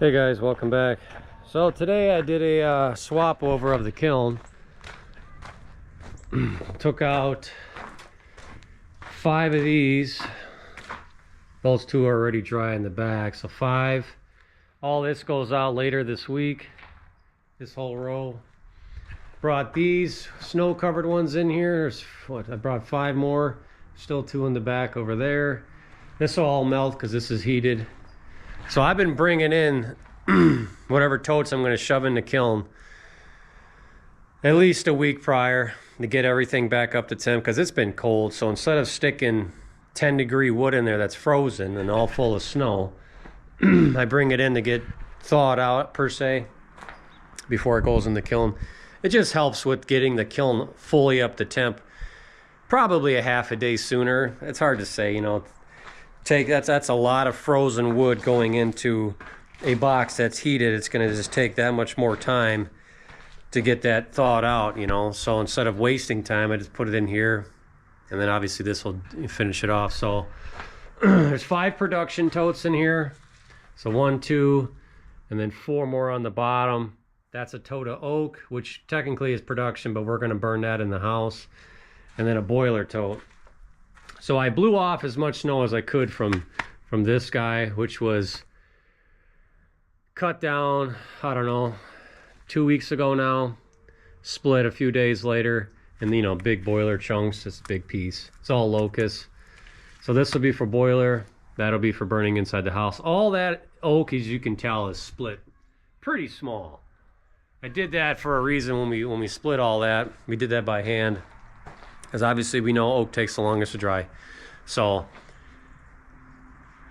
Hey guys, welcome back. So today I did a swap over of the kiln. Took out 5 of these. Those 2 are already dry in the back, so 5. All this goes out later this week, this whole row. Brought these snow covered ones in here. There's what, I brought 5 more, still 2 in the back over there. This will all melt because this is heated. So I've been bringing in whatever totes I'm going to shove in the kiln at least a week prior to get everything back up to temp, because it's been cold. So instead of sticking 10-degree wood in there that's frozen and all full of snow, I bring it in to get thawed out per se before it goes in the kiln. It just helps with getting the kiln fully up to temp probably a half a day sooner. It's hard to say, you know. That's a lot of frozen wood going into a box that's heated. It's going to just take that much more time to get that thawed out, you know. So instead of wasting time, I just put it in here, and then obviously this will finish it off. So there's 5 production totes in here. So 1, 2, and then 4 more on the bottom. That's a tote of oak, which technically is production, but we're going to burn that in the house. And then a boiler tote. So I blew off as much snow as I could from this guy, which was cut down, I don't know, 2 weeks ago now, split a few days later, and you know, big boiler chunks, just a big piece. It's all locust. So this will be for boiler, that'll be for burning inside the house. All that oak, as you can tell, is split pretty small. I did that for a reason. When we split all that, we did that by hand, because obviously we know oak takes the longest to dry. So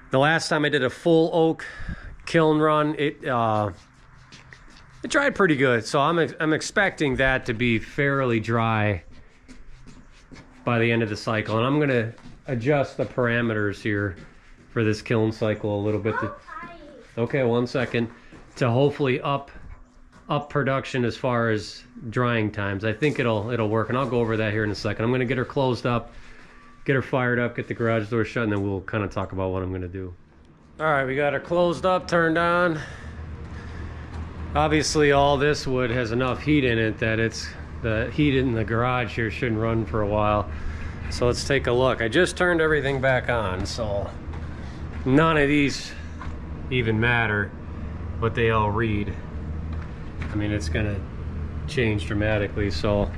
the last time I did a full oak kiln run, it dried pretty good. So I'm expecting that to be fairly dry by the end of the cycle. And I'm gonna adjust the parameters here for this kiln cycle a little bit. Okay, 1 second. To hopefully up production as far as drying times. I think it'll work, and I'll go over that here in a second. I'm gonna get her closed up, get her fired up, get the garage door shut, and then we'll kind of talk about what I'm gonna do. All right, we got her closed up, turned on. Obviously all this wood has enough heat in it that the heat in the garage here shouldn't run for a while. So let's take a look. I just turned everything back on, so none of these even matter, but they all read. I mean, it's gonna change dramatically. So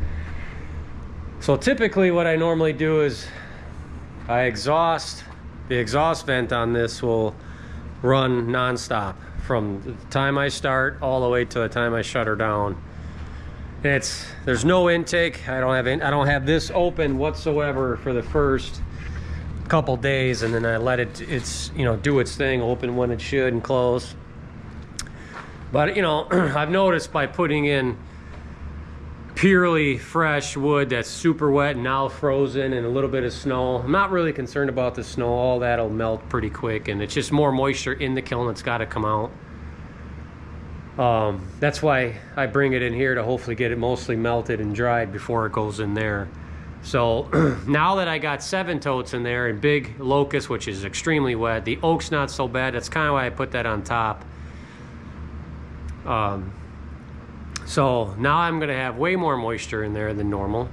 typically what I normally do is I exhaust. The exhaust vent on this will run non-stop from the time I start all the way to the time I shut her down. And there's no intake. I don't have this open whatsoever for the first couple days, and then I let it do its thing, open when it should and close. But you know, I've noticed by putting in purely fresh wood that's super wet and now frozen and a little bit of snow, I'm not really concerned about the snow. All that'll melt pretty quick, and it's just more moisture in the kiln that's got to come out. That's why I bring it in here, to hopefully get it mostly melted and dried before it goes in there. So now that I got 7 totes in there, and big locust, which is extremely wet, the oak's not so bad. That's kind of why I put that on top. So now I'm going to have way more moisture in there than normal.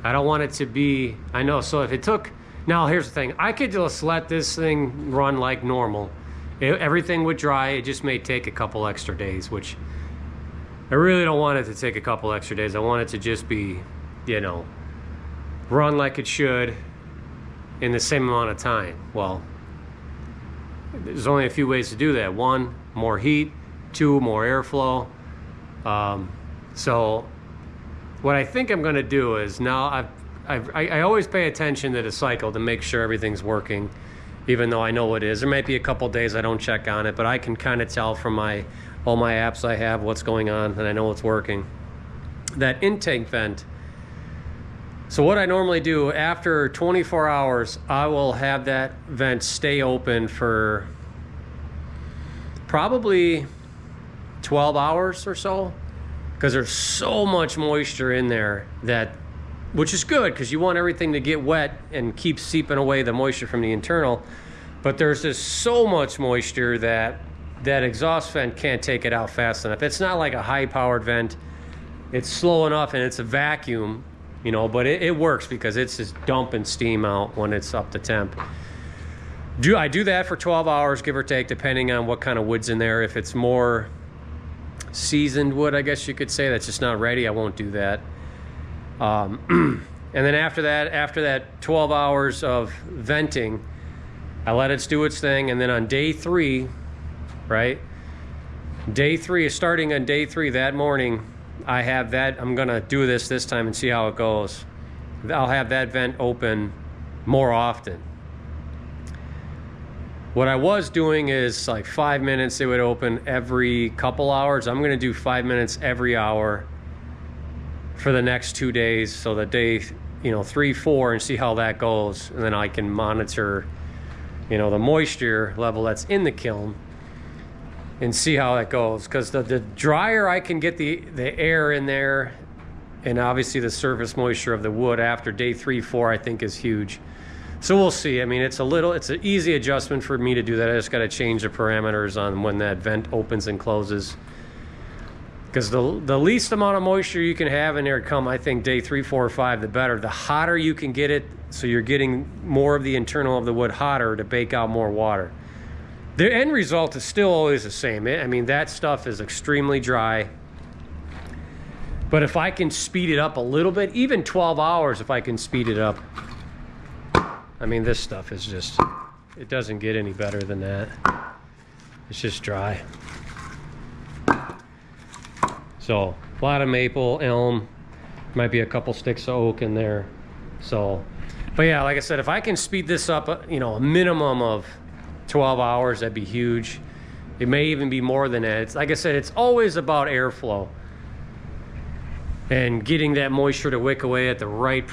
I don't want it to be, I know, so if it took, now here's the thing, I could just let this thing run like normal. Everything would dry. It just may take a couple extra days, which I really don't want it to take a couple extra days. I want it to just be, you know, run like it should in the same amount of time. Well, there's only a few ways to do that. 1, more heat. 2, more airflow. So what I think I'm going to do is, now I always pay attention to the cycle to make sure everything's working, even though I know it is. There might be a couple days I don't check on it, but I can kind of tell from all my apps I have what's going on, and I know it's working. That intake vent. So what I normally do, after 24 hours, I will have that vent stay open for probably 12 hours or so, because there's so much moisture in there, which is good, because you want everything to get wet and keep seeping away the moisture from the internal. But there's just so much moisture that that exhaust vent can't take it out fast enough. It's not like a high-powered vent. It's slow enough, and it's a vacuum, you know, but it works because it's just dumping steam out when it's up to temp. I do that for 12 hours, give or take, depending on what kind of wood's in there. If it's more seasoned wood, I guess you could say, that's just not ready, I won't do that. And then after that 12 hours of venting, I let it do its thing, and then on day 3, right? Day 3 is starting on day 3 that morning. I have that, I'm gonna do this time and see how it goes. I'll have that vent open more often. What I was doing is like 5 minutes, it would open every couple hours. I'm gonna do 5 minutes every hour for the next 2 days. So the day, you know, 3, 4, and see how that goes. And then I can monitor, you know, the moisture level that's in the kiln and see how that goes. Because the drier I can get the air in there, and obviously the surface moisture of the wood after day 3, 4, I think is huge. So we'll see. I mean, it's an easy adjustment for me to do that. I just got to change the parameters on when that vent opens and closes. Because the least amount of moisture you can have in there come, I think, day 3, 4, or 5, the better. The hotter you can get it, so you're getting more of the internal of the wood hotter to bake out more water. The end result is still always the same. I mean, that stuff is extremely dry. But if I can speed it up a little bit, even 12 hours, if I can speed it up, I mean, this stuff is just, it doesn't get any better than that. It's just dry. So, a lot of maple, elm, might be a couple sticks of oak in there. So, but yeah, like I said, if I can speed this up, you know, a minimum of 12 hours, that'd be huge. It may even be more than that. It's, like I said, it's always about airflow and getting that moisture to wick away at the right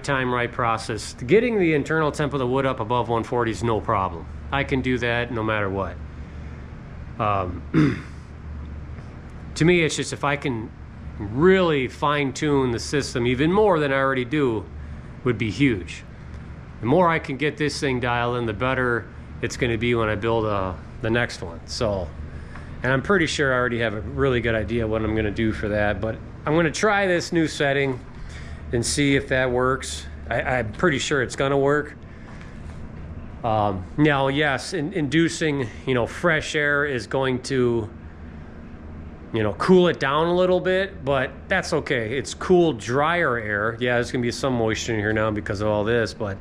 time, right process. Getting the internal temp of the wood up above 140 is no problem. I can do that no matter what. To me, it's just if I can really fine-tune the system even more than I already do, would be huge. The more I can get this thing dialed in, the better it's going to be when I build the next one. So, and I'm pretty sure I already have a really good idea what I'm going to do for that, but I'm going to try this new setting and see if that works. I'm pretty sure it's going to work. Now, yes, inducing, you know, fresh air is going to, you know, cool it down a little bit, but that's okay. It's cool, drier air. Yeah, there's gonna be some moisture in here now because of all this, but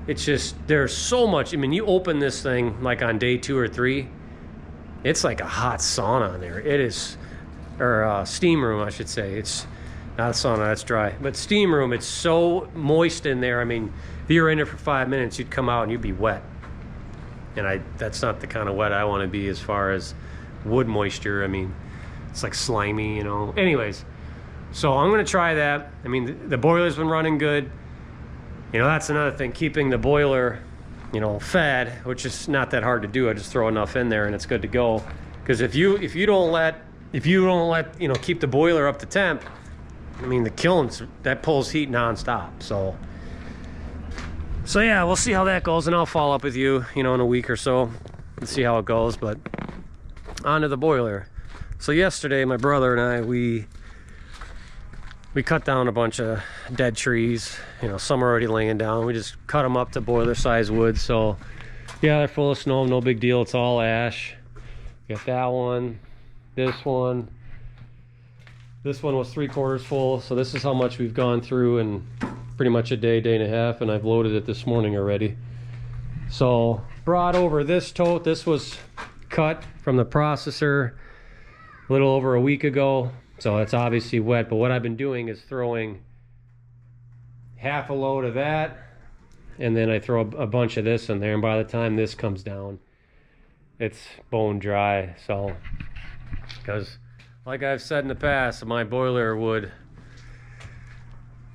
it's just, there's so much. I mean, you open this thing like on day 2 or 3, it's like a hot sauna in there. It is, or steam room, I should say. It's not a sauna, that's dry, but steam room, it's so moist in there. I mean, if you were in there for 5 minutes, you'd come out and you'd be wet. And that's not the kind of wet I want to be as far as wood moisture. I mean, it's like slimy, you know. Anyways, so I'm going to try that. I mean, the boiler's been running good. You know, that's another thing, keeping the boiler, you know, fed, which is not that hard to do. I just throw enough in there and it's good to go. Because if you don't let, you know, keep the boiler up to temp, I mean, the kilns, that pulls heat nonstop. So yeah, we'll see how that goes, and I'll follow up with you, you know, in a week or so and see how it goes. But on to the boiler. So yesterday, my brother and I, we cut down a bunch of dead trees. You know, some are already laying down. We just cut them up to boiler size wood. So yeah, they're full of snow, no big deal. It's all ash. Got that one, this one. This one was 3/4 full. So this is how much we've gone through in pretty much a day and a half, and I've loaded it this morning already. So brought over this tote. This was cut from the processor a little over a week ago, so it's obviously wet. But what I've been doing is throwing half a load of that, and then I throw a bunch of this in there, and by the time this comes down, it's bone dry. So, because like I've said in the past, my boiler wood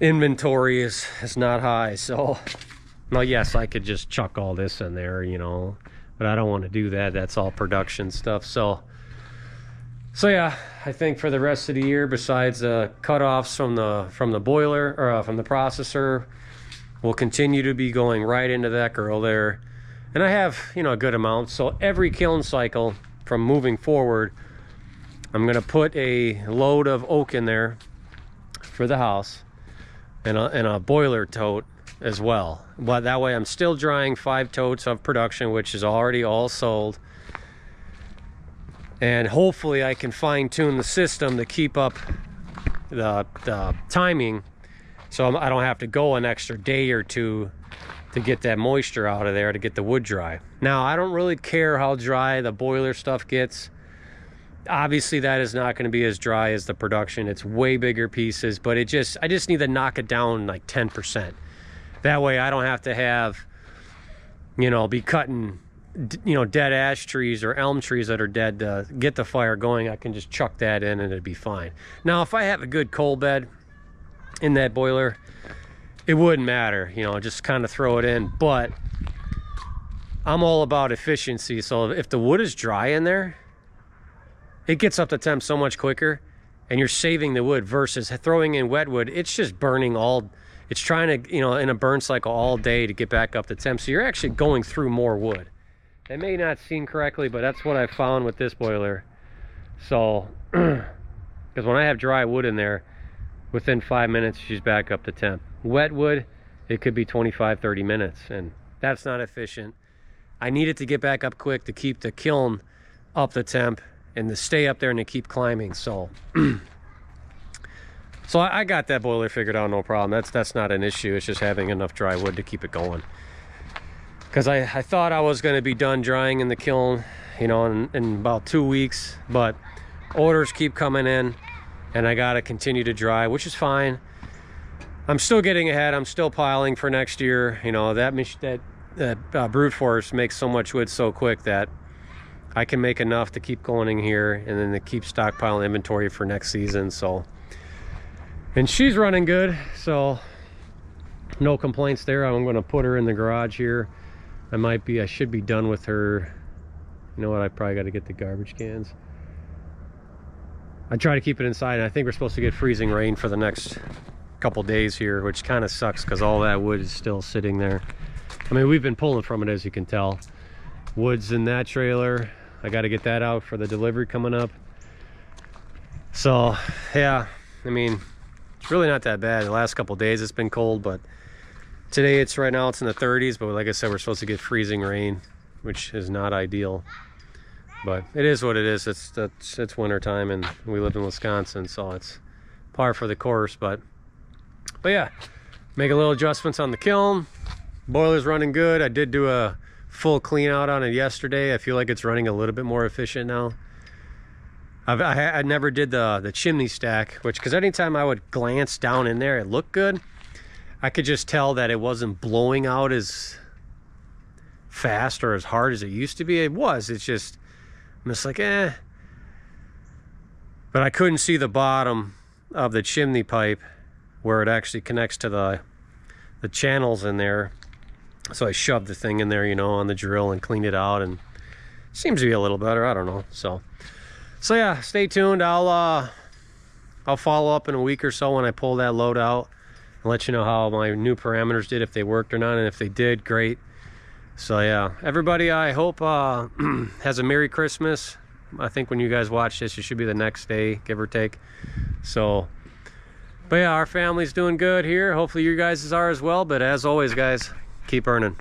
inventory is not high. So, well, yes, I could just chuck all this in there, you know, but I don't want to do that. That's all production stuff. So yeah, I think for the rest of the year, besides cutoffs from the boiler or from the processor, we'll continue to be going right into that girl there. And I have, you know, a good amount. So every kiln cycle, from moving forward, I'm gonna put a load of oak in there for the house, and a boiler tote as well. But that way I'm still drying 5 totes of production, which is already all sold. And hopefully I can fine tune the system to keep up the timing, so I don't have to go an extra day or two to get that moisture out of there to get the wood dry. Now, I don't really care how dry the boiler stuff gets. Obviously that is not going to be as dry as the production. It's way bigger pieces, but I just need to knock it down like 10%. That way I don't have to have, you know, be cutting, you know, dead ash trees or elm trees that are dead to get the fire going. I can just chuck that in and it'd be fine. Now, if I have a good coal bed in that boiler, it wouldn't matter, you know, just kind of throw it in. But I'm all about efficiency, so if the wood is dry in there, it gets up to temp so much quicker, and you're saving the wood versus throwing in wet wood. It's just burning all, it's trying to, you know, in a burn cycle all day to get back up to temp, so you're actually going through more wood. It may not seem correctly, but that's what I found with this boiler. So, because when I have dry wood in there, within 5 minutes, she's back up to temp. Wet wood, it could be 25-30 minutes, and that's not efficient. I need it to get back up quick to keep the kiln up the temp and to stay up there and to keep climbing. So so I got that boiler figured out, no problem. That's not an issue. It's just having enough dry wood to keep it going, because I thought I was going to be done drying in the kiln, you know, in about 2 weeks, but orders keep coming in and I got to continue to dry, which is fine. I'm still getting ahead. I'm still piling for next year. You know, that brute force makes so much wood so quick that I can make enough to keep going in here and then to keep stockpiling inventory for next season. So, and she's running good, so no complaints there. I'm going to put her in the garage here. I should be done with her. You know what? I probably got to get the garbage cans. I try to keep it inside, and I think we're supposed to get freezing rain for the next couple days here, which kind of sucks because all that wood is still sitting there. I mean, we've been pulling from it, as you can tell. Wood's in that trailer. I got to get that out for the delivery coming up. So yeah, I mean, it's really not that bad. The last couple days it's been cold, but today right now it's in the 30s, but like I said, we're supposed to get freezing rain, which is not ideal, but it is what it is. It's winter time and we live in Wisconsin, so it's par for the course. But yeah, make a little adjustments on the kiln. Boiler's running good. I did do a full clean out on it yesterday. I feel like it's running a little bit more efficient now. I never did the chimney stack, which, because anytime I would glance down in there, it looked good. I could just tell that it wasn't blowing out as fast or as hard as it used to be. It's just, I'm just like, eh. But I couldn't see the bottom of the chimney pipe where it actually connects to the channels in there. So I shoved the thing in there, you know, on the drill and cleaned it out, and it seems to be a little better. I don't know. So yeah, stay tuned. I'll follow up in a week or so when I pull that load out and let you know how my new parameters did, if they worked or not, and if they did, great. So yeah, everybody, I hope has a Merry Christmas. I think when you guys watch this, it should be the next day, give or take. So, but yeah, our family's doing good here. Hopefully you guys are as well. But as always, guys, keep earning.